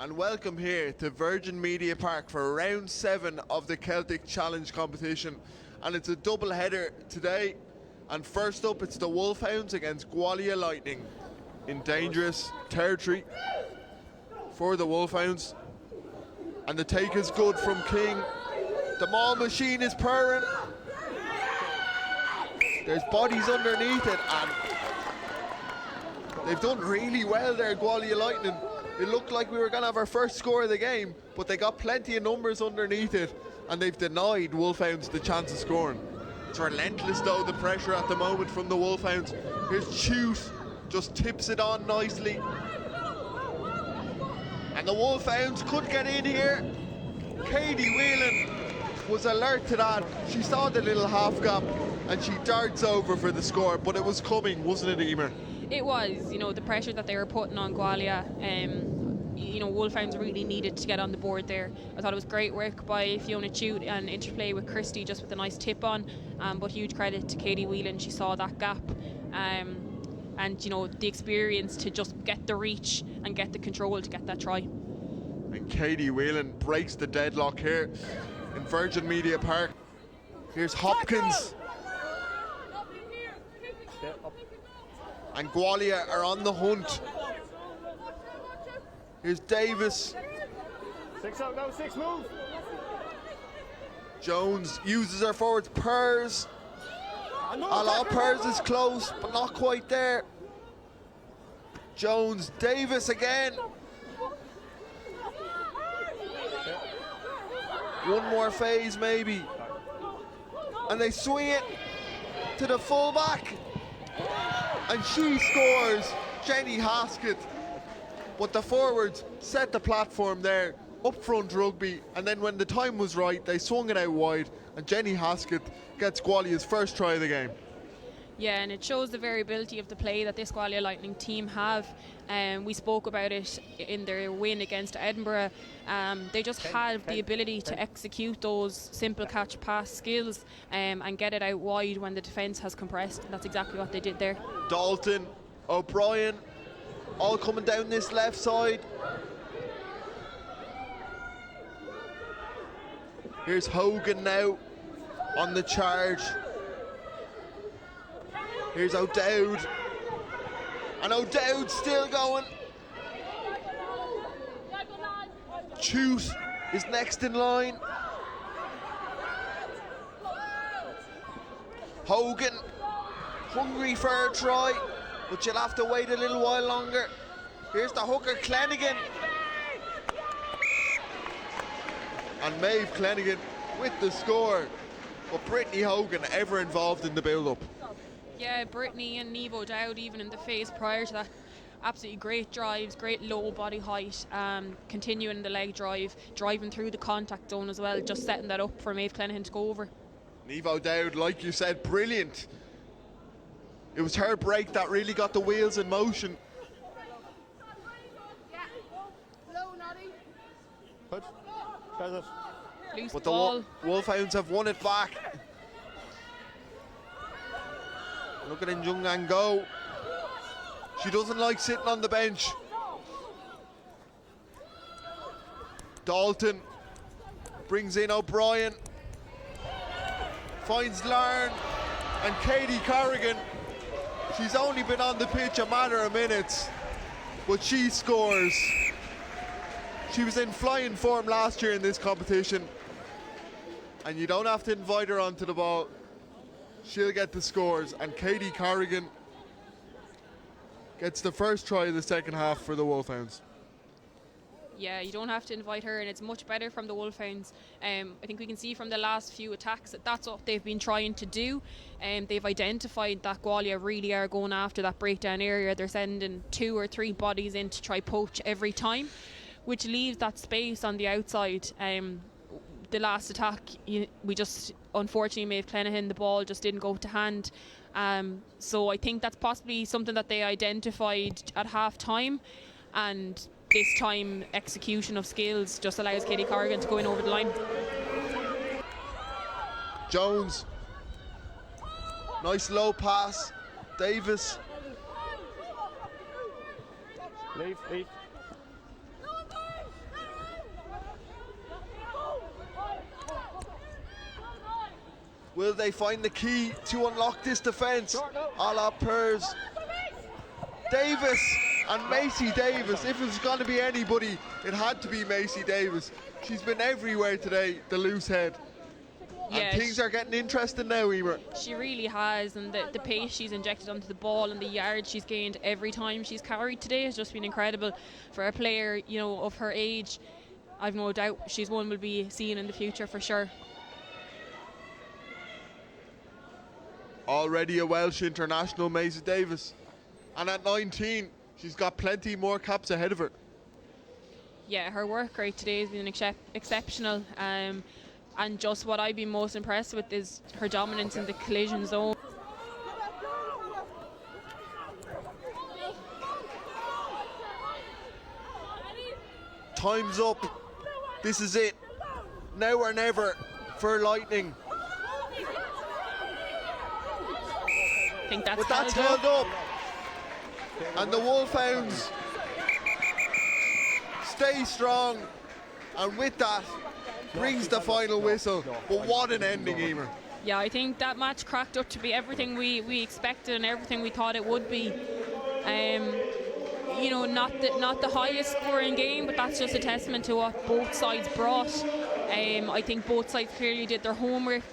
and welcome here to Virgin Media Park for round 7 of the Celtic Challenge competition, and it's a double header today. And first up, it's the Wolfhounds against Gwalia Lightning in dangerous territory for the Wolfhounds, and the take is good from King. The maul machine is purring. There's bodies underneath it, and they've done really well there, Gwalia Lightning. It looked like we were going to have our first score of the game, but they got plenty of numbers underneath it, and they've denied Wolfhounds the chance of scoring. It's relentless though, the pressure at the moment from the Wolfhounds. Here's Chute, just tips it on nicely. And the Wolfhounds could get in here. Katie Whelan was alert to that. She saw the little half gap and she darts over for the score, but it was coming, wasn't it, Emer? It was, the pressure that they were putting on Gwalia. Wolfhounds really needed to get on the board there. I thought it was great work by Fiona Chute and interplay with Christy, just with a nice tip on. But huge credit to Katie Whelan. She saw that gap. And the experience to just get the reach and get the control to get that try. And Katie Whelan breaks the deadlock here in Virgin Media Park. Here's Hopkins. And Gwalia are on the hunt. Here's Davis. 6 out, go 6, move. Jones uses her forwards. Pers. Pers is close, but not quite there. Jones, Davis again. One more phase maybe. And they swing it to the fullback. And she scores, Jenny Haskett. But the forwards set the platform there, up front Rugby, and then when the time was right, they swung it out wide, and Jenny Haskett gets Gwalia's first try of the game. Yeah, and it shows the variability of the play that this Gwalia Lightning team have. We spoke about it in their win against Edinburgh. They just have the ability to execute those simple catch pass skills and get it out wide when the defence has compressed. And that's exactly what they did there. Dalton, O'Brien, all coming down this left side. Here's Hogan now on the charge. Here's O'Dowd. And O'Dowd still going. Chute is next in line. Hogan, hungry for a try, but you'll have to wait a little while longer. Here's the hooker, Clennigan. And Maeve Clennigan with the score. But Brittany Hogan ever involved in the build-up. Yeah, Brittany and Niamh O'Dowd, even in the phase prior to that, absolutely great drives, great low body height, continuing the leg drive, driving through the contact zone as well, just setting that up for Maeve Clennigan to go over. Niamh O'Dowd, like you said, brilliant. It was her break that really got the wheels in motion. But the Wolfhounds have won it back. Look at Njungan go. She doesn't like sitting on the bench. Dalton brings in O'Brien. Finds Larne and Katie Corrigan. She's only been on the pitch a matter of minutes, but she scores. She was in flying form last year in this competition, and you don't have to invite her onto the ball. She'll get the scores, and Katie Corrigan gets the first try of the second half for the Wolfhounds. Yeah, you don't have to invite her, and it's much better from the Wolfhounds. I think we can see from the last few attacks that that's what they've been trying to do. They've identified that Gwalia really are going after that breakdown area. They're sending 2 or 3 bodies in to try poach every time, which leaves that space on the outside. The last attack, we just, unfortunately, Maeve Clennigan, the ball just didn't go to hand. So I think that's possibly something that they identified at half time, and this time execution of skills just allows Katie Corrigan to go in over the line. Jones, nice low pass. Davis. Leave. Will they find the key to unlock this defence? A la Pers. Davis and Macy Davis. If it's going to be anybody, it had to be Macy Davis. She's been everywhere today, the loose head. Yeah, and things are getting interesting now, Emer. She really has, and the pace she's injected onto the ball and the yards she's gained every time she's carried today has just been incredible for a player, you know, of her age. I've no doubt she's one we'll be seeing in the future for sure. Already a Welsh international, Macy Davis. And at 19, she's got plenty more caps ahead of her. Yeah, her work rate today has been exceptional. And just what I've been most impressed with is her dominance in the collision zone. Time's up. This is it. Now or never for Lightning. I think that's But that's held held up. And the Wolfhounds stay strong. And with that, brings the final whistle. But what an ending, Emer. Yeah, I think that match cracked up to be everything we expected and everything we thought it would be. You know, not the highest scoring game, but that's just a testament to what both sides brought. I think both sides clearly did their homework.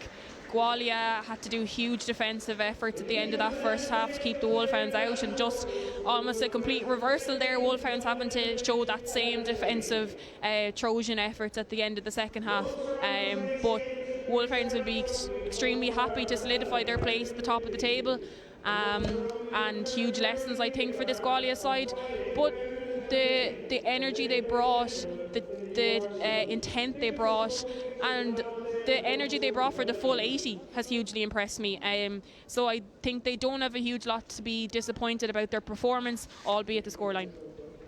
Gwalia had to do huge defensive efforts at the end of that first half to keep the Wolfhounds out, and just almost a complete reversal there. Wolfhounds having to show that same defensive Trojan efforts at the end of the second half. But Wolfhounds will be extremely happy to solidify their place at the top of the table. And huge lessons, I think, for this Gwalia side. But the energy they brought, the intent they brought, and the energy they brought for the full 80 has hugely impressed me. So I think they don't have a huge lot to be disappointed about their performance, albeit the scoreline.